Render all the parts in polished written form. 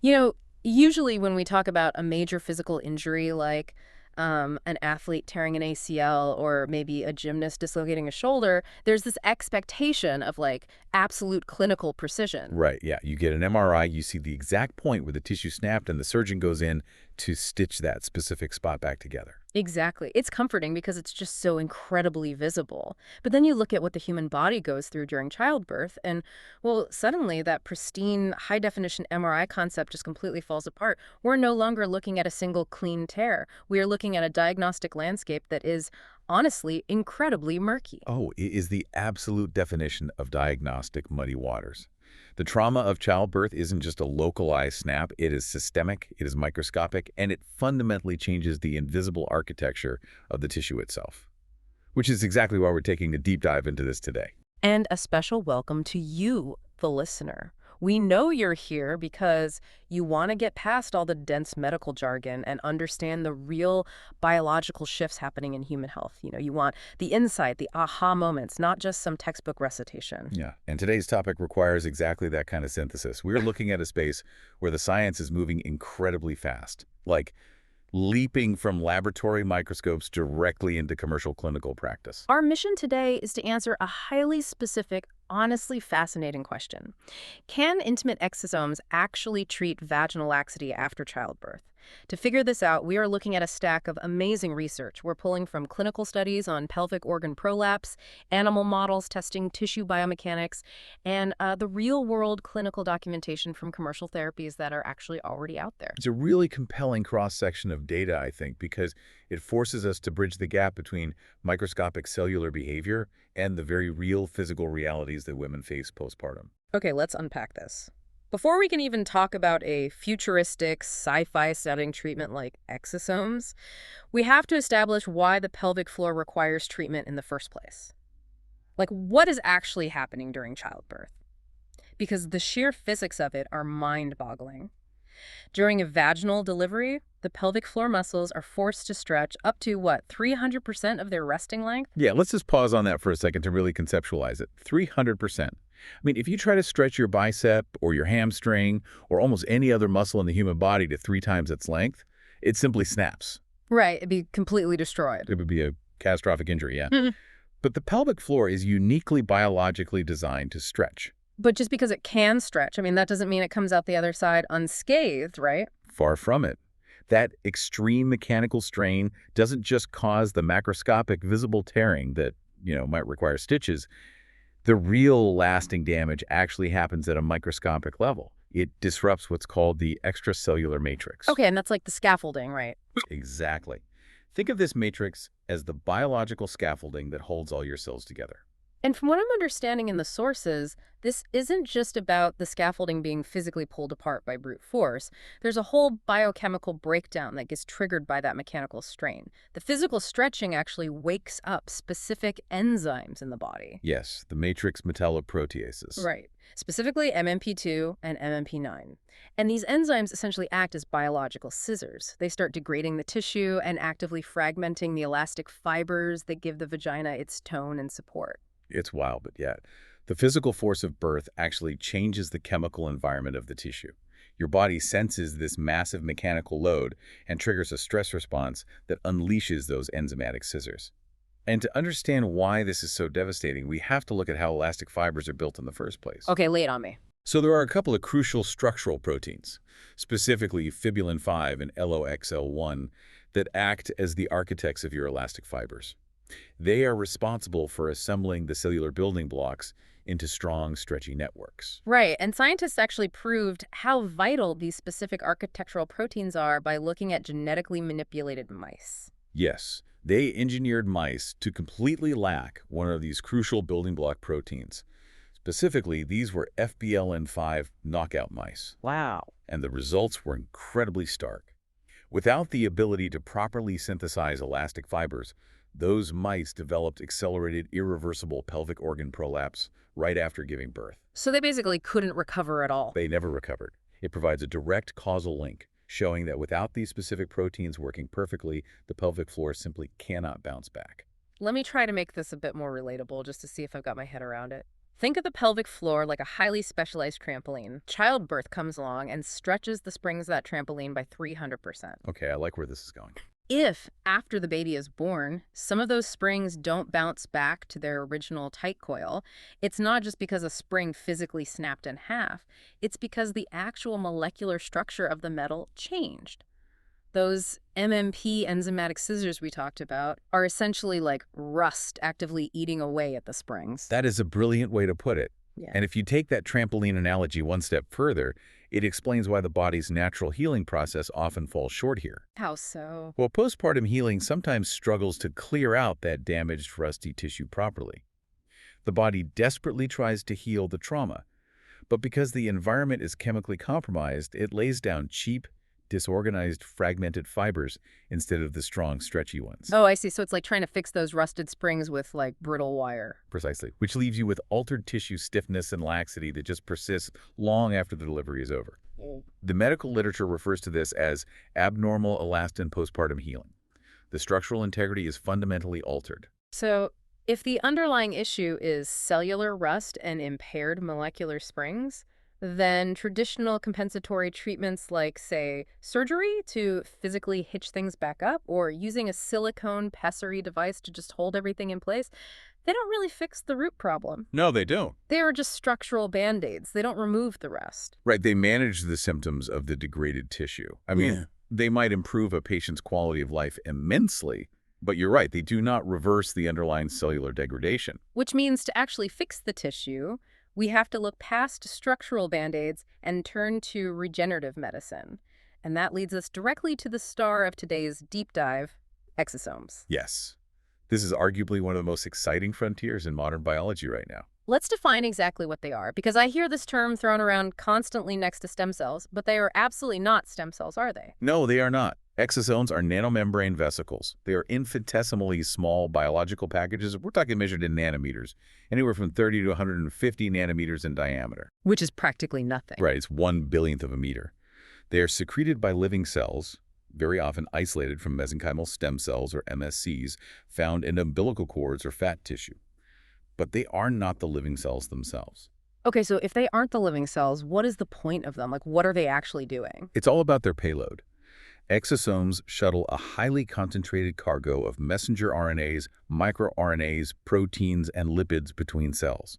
You know, usually when we talk about a major physical injury like an athlete tearing an ACL or maybe a gymnast dislocating a shoulder, there's this expectation of like absolute clinical precision. Right, yeah. You get an MRI, you see the exact point where the tissue snapped, and the surgeon goes in to stitch that specific spot back together. Exactly. It's comforting because it's just so incredibly visible. But then you look at what the human body goes through during childbirth, and, well, suddenly that pristine, high definition MRI concept just completely falls apart. We're no longer looking at a single clean tear. We are looking at a diagnostic landscape that is, honestly, incredibly murky. Oh, it is the absolute definition of diagnostic muddy waters. The trauma of childbirth isn't just a localized snap, it is systemic, it is microscopic, and it fundamentally changes the invisible architecture of the tissue itself. Which is exactly why we're taking a deep dive into this today. And a special welcome to you, the listener. We know you're here because you want to get past all the dense medical jargon and understand the real biological shifts happening in human health. You want the insight, the aha moments, not just some textbook recitation. Yeah, and today's topic requires exactly that kind of synthesis. We're looking at a space where the science is moving incredibly fast, like leaping from laboratory microscopes directly into commercial clinical practice. Our mission today is to answer a highly specific, honestly fascinating question. Can intimate exosomes actually treat vaginal laxity after childbirth? To figure this out, we are looking at a stack of amazing research. We're pulling from clinical studies on pelvic organ prolapse, animal models testing tissue biomechanics, and the real-world clinical documentation from commercial therapies that are actually already out there. It's a really compelling cross-section of data, I think, because it forces us to bridge the gap between microscopic cellular behavior and the very real physical realities that women face postpartum. Okay, let's unpack this. Before we can even talk about a futuristic, sci-fi setting treatment like exosomes, we have to establish why the pelvic floor requires treatment in the first place. Like, what is actually happening during childbirth? Because the sheer physics of it are mind-boggling. During a vaginal delivery, the pelvic floor muscles are forced to stretch up to, what, 300% of their resting length? Yeah, let's just pause on that for a second to really conceptualize it. 300%. I mean, if you try to stretch your bicep or your hamstring or almost any other muscle in the human body to 3 times its length, it simply snaps. Right, it'd be completely destroyed. It would be a catastrophic injury, yeah. But the pelvic floor is uniquely biologically designed to stretch. But just because it can stretch, I mean, that doesn't mean it comes out the other side unscathed, right? Far from it. That extreme mechanical strain doesn't just cause the macroscopic visible tearing that, might require stitches. The real lasting damage actually happens at a microscopic level. It disrupts what's called the extracellular matrix. Okay, and that's like the scaffolding, right? Exactly. Think of this matrix as the biological scaffolding that holds all your cells together. And from what I'm understanding in the sources, this isn't just about the scaffolding being physically pulled apart by brute force. There's a whole biochemical breakdown that gets triggered by that mechanical strain. The physical stretching actually wakes up specific enzymes in the body. Yes, the matrix metalloproteases. Right. Specifically MMP2 and MMP9. And these enzymes essentially act as biological scissors. They start degrading the tissue and actively fragmenting the elastic fibers that give the vagina its tone and support. It's wild, but yet, the physical force of birth actually changes the chemical environment of the tissue. Your body senses this massive mechanical load and triggers a stress response that unleashes those enzymatic scissors. And to understand why this is so devastating, we have to look at how elastic fibers are built in the first place. Okay, lay it on me. So there are a couple of crucial structural proteins, specifically fibrillin 5 and LOXL1, that act as the architects of your elastic fibers. They are responsible for assembling the cellular building blocks into strong, stretchy networks. Right, and scientists actually proved how vital these specific architectural proteins are by looking at genetically manipulated mice. Yes, they engineered mice to completely lack one of these crucial building block proteins. Specifically, these were FBLN5 knockout mice. Wow. And the results were incredibly stark. Without the ability to properly synthesize elastic fibers, those mice developed accelerated irreversible pelvic organ prolapse right after giving birth. So they basically couldn't recover at all. They never recovered. It provides a direct causal link, showing that without these specific proteins working perfectly, the pelvic floor simply cannot bounce back. Let me try to make this a bit more relatable just to see if I've got my head around it. Think of the pelvic floor like a highly specialized trampoline. Childbirth comes along and stretches the springs of that trampoline by 300%. Okay, I like where this is going. If, after the baby is born, some of those springs don't bounce back to their original tight coil, it's not just because a spring physically snapped in half, it's because the actual molecular structure of the metal changed. Those MMP enzymatic scissors we talked about are essentially like rust actively eating away at the springs. That is a brilliant way to put it. Yeah. And if you take that trampoline analogy one step further, it explains why the body's natural healing process often falls short here. How so? Well, postpartum healing sometimes struggles to clear out that damaged, rusty tissue properly. The body desperately tries to heal the trauma, but because the environment is chemically compromised, it lays down cheap, disorganized, fragmented fibers instead of the strong, stretchy ones. Oh, I see. So it's like trying to fix those rusted springs with like brittle wire. Precisely, which leaves you with altered tissue stiffness and laxity that just persists long after the delivery is over. The medical literature refers to this as abnormal elastin postpartum healing. The structural integrity is fundamentally altered. So if the underlying issue is cellular rust and impaired molecular springs, then traditional compensatory treatments like, say, surgery to physically hitch things back up or using a silicone pessary device to just hold everything in place, they don't really fix the root problem. No, they don't. They are just structural band-aids. They don't remove the rest. Right, they manage the symptoms of the degraded tissue. I mean, they might improve a patient's quality of life immensely, but you're right, they do not reverse the underlying cellular degradation. Which means to actually fix the tissue, we have to look past structural band-aids and turn to regenerative medicine. And that leads us directly to the star of today's deep dive, exosomes. Yes. This is arguably one of the most exciting frontiers in modern biology right now. Let's define exactly what they are, because I hear this term thrown around constantly next to stem cells, but they are absolutely not stem cells, are they? No, they are not. Exosomes are nanomembrane vesicles. They are infinitesimally small biological packages. We're talking measured in nanometers, anywhere from 30 to 150 nanometers in diameter. Which is practically nothing. Right, it's 1/1000th of a meter. They are secreted by living cells, very often isolated from mesenchymal stem cells or MSCs, found in umbilical cords or fat tissue. But they are not the living cells themselves. Okay, so if they aren't the living cells, what is the point of them? Like, what are they actually doing? It's all about their payload. Exosomes shuttle a highly concentrated cargo of messenger RNAs, microRNAs, proteins, and lipids between cells.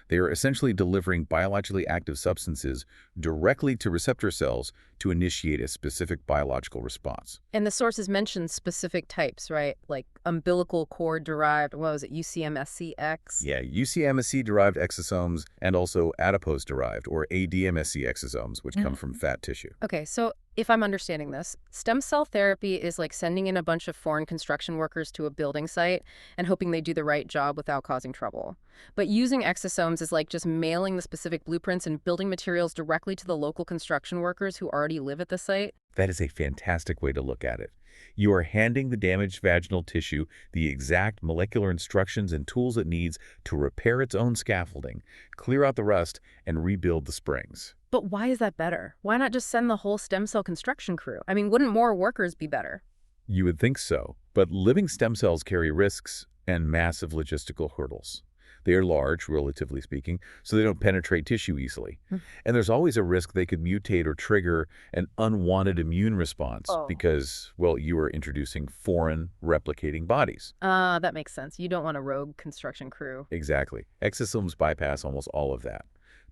They are essentially delivering biologically active substances directly to receptor cells to initiate a specific biological response. And the sources mention specific types, right? Like umbilical cord-derived, what was it, UCMSCX? Yeah, UCMSC-derived exosomes and also adipose-derived, or ADMSC exosomes, which come from fat tissue. Okay, so if I'm understanding this, stem cell therapy is like sending in a bunch of foreign construction workers to a building site and hoping they do the right job without causing trouble. But using exosomes is like just mailing the specific blueprints and building materials directly to the local construction workers who already live at the site. That is a fantastic way to look at it. You are handing the damaged vaginal tissue the exact molecular instructions and tools it needs to repair its own scaffolding, clear out the rust, and rebuild the springs. But why is that better? Why not just send the whole stem cell construction crew? I mean, wouldn't more workers be better? You would think so, but living stem cells carry risks and massive logistical hurdles. They are large, relatively speaking, so they don't penetrate tissue easily. And there's always a risk they could mutate or trigger an unwanted immune response because, well, you are introducing foreign replicating bodies. That makes sense. You don't want a rogue construction crew. Exactly. Exosomes bypass almost all of that.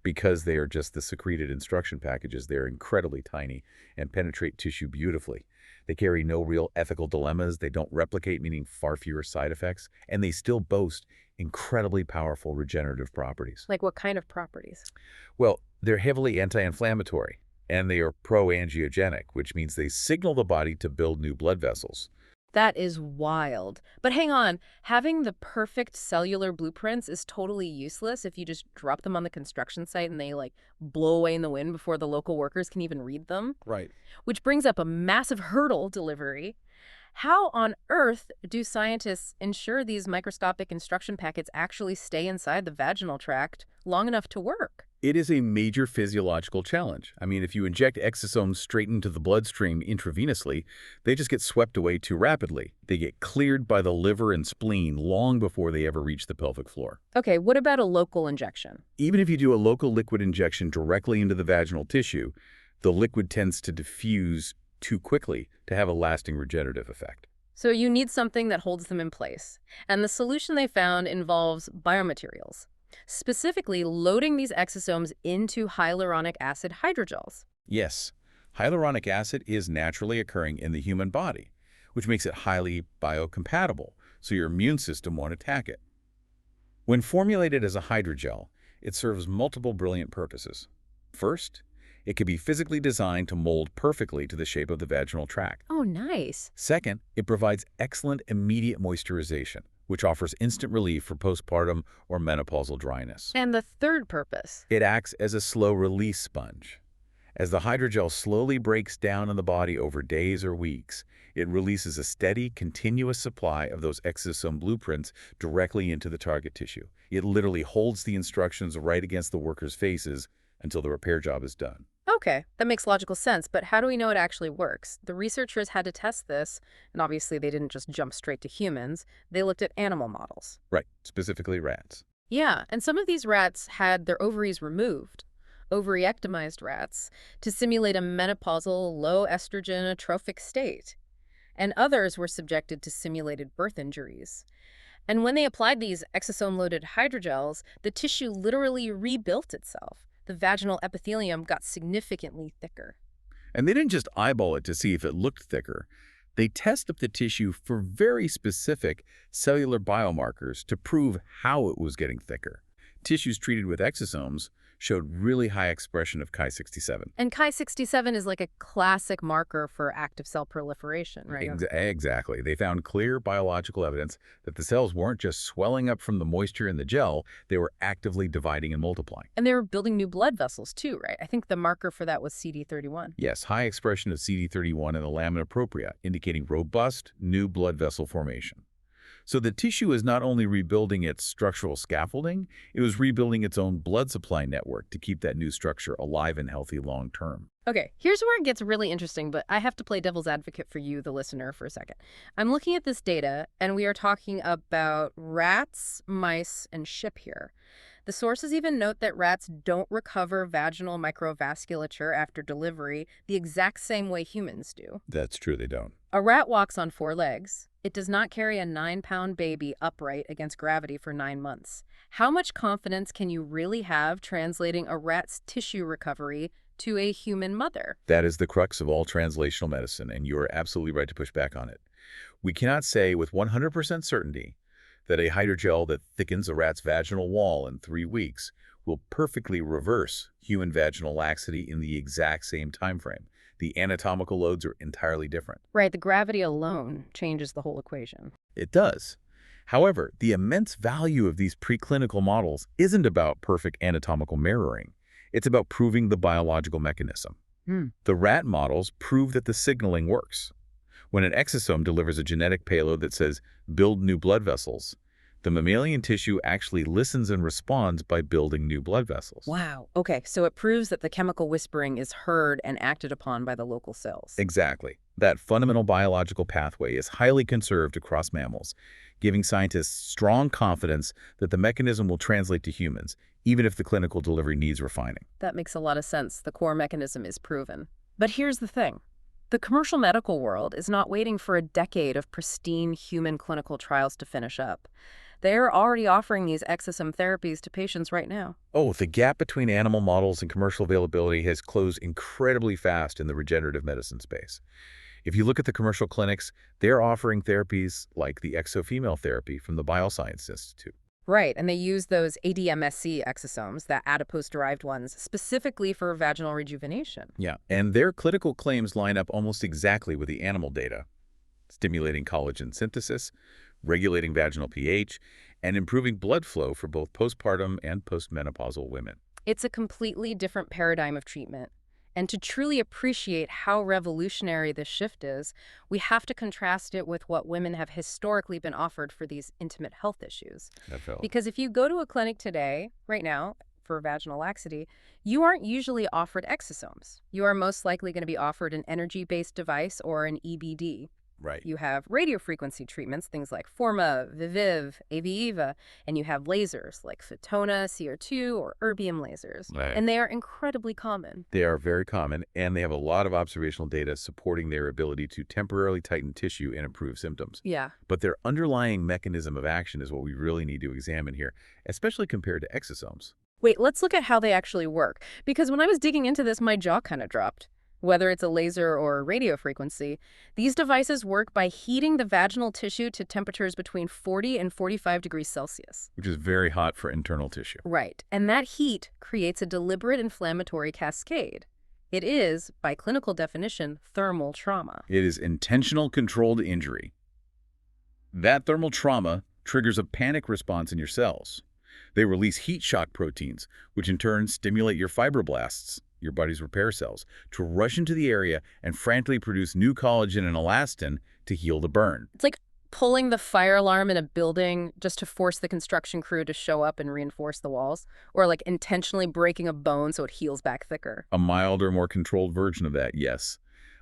Because they are just the secreted instruction packages, they're incredibly tiny and penetrate tissue beautifully. They carry no real ethical dilemmas, they don't replicate, meaning far fewer side effects, and they still boast incredibly powerful regenerative properties. Like what kind of properties? Well, they're heavily anti-inflammatory, and they are pro-angiogenic, which means they signal the body to build new blood vessels. That is wild. But hang on, having the perfect cellular blueprints is totally useless if you just drop them on the construction site and they like blow away in the wind before the local workers can even read them. Right. Which brings up a massive hurdle, delivery. How on earth do scientists ensure these microscopic instruction packets actually stay inside the vaginal tract long enough to work? It is a major physiological challenge. I mean, if you inject exosomes straight into the bloodstream intravenously, they just get swept away too rapidly. They get cleared by the liver and spleen long before they ever reach the pelvic floor. Okay, what about a local injection? Even if you do a local liquid injection directly into the vaginal tissue, the liquid tends to diffuse too quickly to have a lasting regenerative effect. So you need something that holds them in place. And the solution they found involves biomaterials, specifically loading these exosomes into hyaluronic acid hydrogels. Yes, hyaluronic acid is naturally occurring in the human body, which makes it highly biocompatible, so your immune system won't attack it. When formulated as a hydrogel, it serves multiple brilliant purposes. First, it can be physically designed to mold perfectly to the shape of the vaginal tract. Oh, nice. Second, it provides excellent immediate moisturization, which offers instant relief for postpartum or menopausal dryness. And the third purpose? It acts as a slow-release sponge. As the hydrogel slowly breaks down in the body over days or weeks, it releases a steady, continuous supply of those exosome blueprints directly into the target tissue. It literally holds the instructions right against the workers' faces until the repair job is done. Okay, that makes logical sense, but how do we know it actually works? The researchers had to test this, and obviously they didn't just jump straight to humans. They looked at animal models. Right, specifically rats. Yeah, and some of these rats had their ovaries removed, ovaryectomized rats, to simulate a menopausal, low estrogen atrophic state. And others were subjected to simulated birth injuries. And when they applied these exosome-loaded hydrogels, the tissue literally rebuilt itself. The vaginal epithelium got significantly thicker. And they didn't just eyeball it to see if it looked thicker. They tested the tissue for very specific cellular biomarkers to prove how it was getting thicker. Tissues treated with exosomes showed really high expression of Ki-67. And Ki-67 is like a classic marker for active cell proliferation, right? Exactly. They found clear biological evidence that the cells weren't just swelling up from the moisture in the gel, they were actively dividing and multiplying. And they were building new blood vessels too, right? I think the marker for that was CD31. Yes, high expression of CD31 in the lamina propria, indicating robust new blood vessel formation. So the tissue is not only rebuilding its structural scaffolding, it was rebuilding its own blood supply network to keep that new structure alive and healthy long term. Okay, here's where it gets really interesting, but I have to play devil's advocate for you, the listener, for a second. I'm looking at this data, and we are talking about rats, mice, and sheep here. The sources even note that rats don't recover vaginal microvasculature after delivery the exact same way humans do. That's true, they don't. A rat walks on 4 legs. It does not carry a 9-pound baby upright against gravity for 9 months. How much confidence can you really have translating a rat's tissue recovery to a human mother? That is the crux of all translational medicine, and you are absolutely right to push back on it. We cannot say with 100% certainty that a hydrogel that thickens a rat's vaginal wall in 3 weeks will perfectly reverse human vaginal laxity in the exact same time frame. The anatomical loads are entirely different. Right, the gravity alone changes the whole equation. It does. However, the immense value of these preclinical models isn't about perfect anatomical mirroring. It's about proving the biological mechanism. The rat models prove that the signaling works. When an exosome delivers a genetic payload that says, build new blood vessels, the mammalian tissue actually listens and responds by building new blood vessels. Wow. Okay, so it proves that the chemical whispering is heard and acted upon by the local cells. Exactly. That fundamental biological pathway is highly conserved across mammals, giving scientists strong confidence that the mechanism will translate to humans, even if the clinical delivery needs refining. That makes a lot of sense. The core mechanism is proven. But here's the thing. The commercial medical world is not waiting for a decade of pristine human clinical trials to finish up. They're already offering these exosome therapies to patients right now. Oh, the gap between animal models and commercial availability has closed incredibly fast in the regenerative medicine space. If you look at the commercial clinics, they're offering therapies like the ExoFemale therapy from the Bioscience Institute. Right, and they use those ADMSC exosomes, the adipose-derived ones, specifically for vaginal rejuvenation. Yeah, and their clinical claims line up almost exactly with the animal data, stimulating collagen synthesis, regulating vaginal pH, and improving blood flow for both postpartum and postmenopausal women. It's a completely different paradigm of treatment. And to truly appreciate how revolutionary this shift is, we have to contrast it with what women have historically been offered for these intimate health issues. Because if you go to a clinic today, right now, for vaginal laxity, you aren't usually offered exosomes. You are most likely going to be offered an energy-based device or an EBD. Right. You have radiofrequency treatments, things like Forma, Viviv, Aviva, and you have lasers like Photona, CO2, or erbium lasers. Right. And they are incredibly common. They are very common, and they have a lot of observational data supporting their ability to temporarily tighten tissue and improve symptoms. Yeah. But their underlying mechanism of action is what we really need to examine here, especially compared to exosomes. Wait, let's look at how they actually work. Because when I was digging into this, my jaw kind of dropped. Whether it's a laser or a radio frequency, these devices work by heating the vaginal tissue to temperatures between 40 and 45 degrees Celsius. Which is very hot for internal tissue. Right, and that heat creates a deliberate inflammatory cascade. It is, by clinical definition, thermal trauma. It is intentional controlled injury. That thermal trauma triggers a panic response in your cells. They release heat shock proteins, which in turn stimulate your fibroblasts, your body's repair cells, to rush into the area and frantically produce new collagen and elastin to heal the burn. It's like pulling the fire alarm in a building just to force the construction crew to show up and reinforce the walls, or like intentionally breaking a bone so it heals back thicker. A milder, more controlled version of that, yes.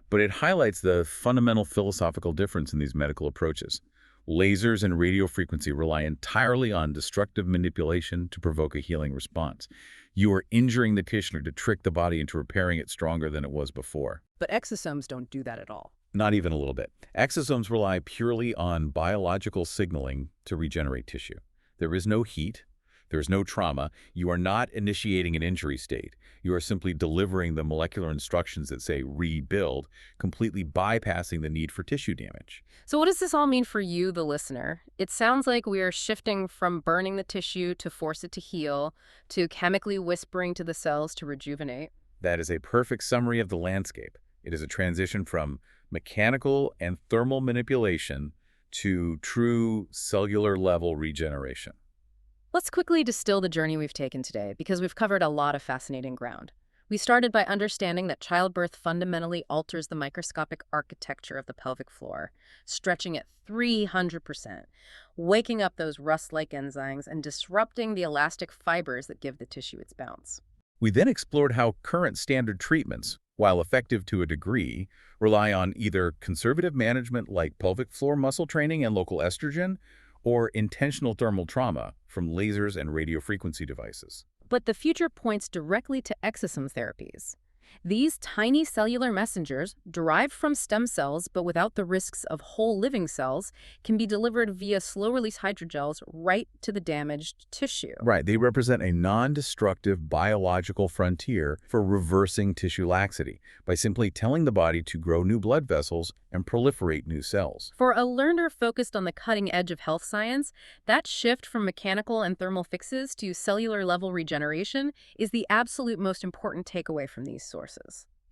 But it highlights the fundamental philosophical difference in these medical approaches. Lasers and radiofrequency rely entirely on destructive manipulation to provoke a healing response. You are injuring the tissue to trick the body into repairing it stronger than it was before. But exosomes don't do that at all. Not even a little bit. Exosomes rely purely on biological signaling to regenerate tissue. There is no heat. There is no trauma. You are not initiating an injury state. You are simply delivering the molecular instructions that say rebuild, completely bypassing the need for tissue damage. So what does this all mean for you, the listener? It sounds like we are shifting from burning the tissue to force it to heal, to chemically whispering to the cells to rejuvenate. That is a perfect summary of the landscape. It is a transition from mechanical and thermal manipulation to true cellular level regeneration. Let's quickly distill the journey we've taken today, because we've covered a lot of fascinating ground. We started by understanding that childbirth fundamentally alters the microscopic architecture of the pelvic floor, stretching it 300%, waking up those rust-like enzymes and disrupting the elastic fibers that give the tissue its bounce. We then explored how current standard treatments, while effective to a degree, rely on either conservative management like pelvic floor muscle training and local estrogen, or intentional thermal trauma from lasers and radiofrequency devices. But the future points directly to exosome therapies. These tiny cellular messengers, derived from stem cells but without the risks of whole living cells, can be delivered via slow-release hydrogels right to the damaged tissue. Right, they represent a non-destructive biological frontier for reversing tissue laxity by simply telling the body to grow new blood vessels and proliferate new cells. For a learner focused on the cutting edge of health science, that shift from mechanical and thermal fixes to cellular-level regeneration is the absolute most important takeaway from these sources.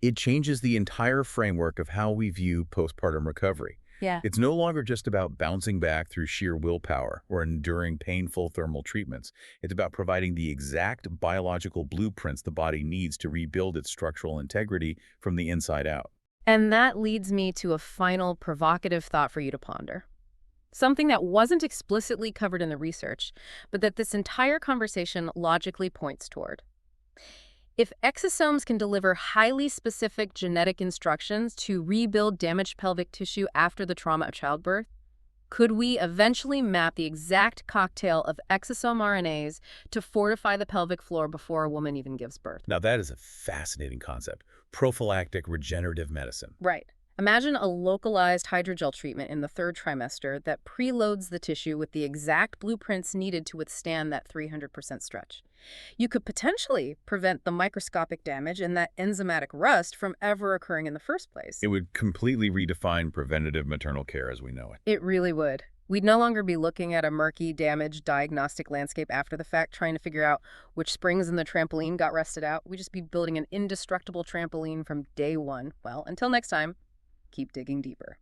It changes the entire framework of how we view postpartum recovery. Yeah. It's no longer just about bouncing back through sheer willpower or enduring painful thermal treatments. It's about providing the exact biological blueprints the body needs to rebuild its structural integrity from the inside out. And that leads me to a final provocative thought for you to ponder. Something that wasn't explicitly covered in the research, but that this entire conversation logically points toward. If exosomes can deliver highly specific genetic instructions to rebuild damaged pelvic tissue after the trauma of childbirth, could we eventually map the exact cocktail of exosome RNAs to fortify the pelvic floor before a woman even gives birth? Now that is a fascinating concept. Prophylactic regenerative medicine. Right. Imagine a localized hydrogel treatment in the third trimester that preloads the tissue with the exact blueprints needed to withstand that 300% stretch. You could potentially prevent the microscopic damage and that enzymatic rust from ever occurring in the first place. It would completely redefine preventative maternal care as we know it. It really would. We'd no longer be looking at a murky, damaged diagnostic landscape after the fact, trying to figure out which springs in the trampoline got rusted out. We'd just be building an indestructible trampoline from day one. Well, until next time, keep digging deeper.